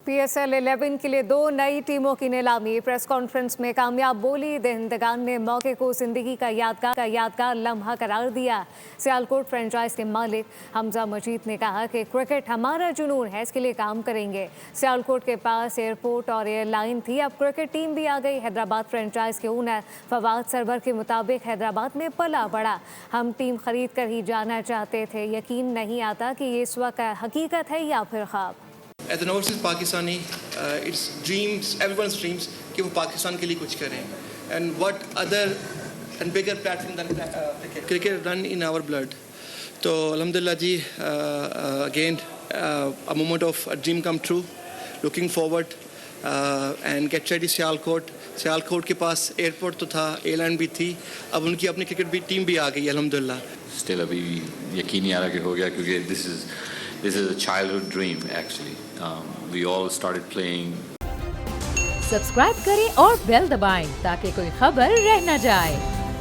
PSL 11 के लिए 2 नई टीमों की नीलामी। प्रेस कॉन्फ्रेंस में कामयाब बोली दहिंदगान ने मौके को जिंदगी का यादगार लम्हा करार दिया। सियालकोट फ्रेंचाइज के मालिक हमजा मजीद ने कहा कि क्रिकेट हमारा जुनून है, इसके लिए काम करेंगे। सियालकोट के पास एयरपोर्ट और एयरलाइन थी, अब क्रिकेट टीम भी आ गई। हैदराबाद फ्रेंचाइज के ओनर फवाद सरवर के मुताबिक हैदराबाद में पला बड़ा हम टीम खरीद कर ही जाना चाहते थे। यकीन नहीं आता कि ये इस वक्त हकीकत है या फिर ख्वाब। As an overseas Pakistani, it's dreams, everyone's dreams कि वो पाकिस्तान के लिए कुछ करें. And what other and bigger platform than cricket run in our blood. तो alhamdulillah ji, again a moment of a dream come true. Looking forward and get ready Sialkot. Sialkot के पास airport तो था, एयरलाइन भी थी, अब उनकी अपनी क्रिकेट टीम भी आ गई अल्हम्दुलिल्लाह। Still अभी यकीन नहीं आ रहा कि हो गया, क्योंकि this is a childhood dream actually. We all started playing. Subscribe करें और बेल दबाएं ताकि कोई खबर रह न जाए।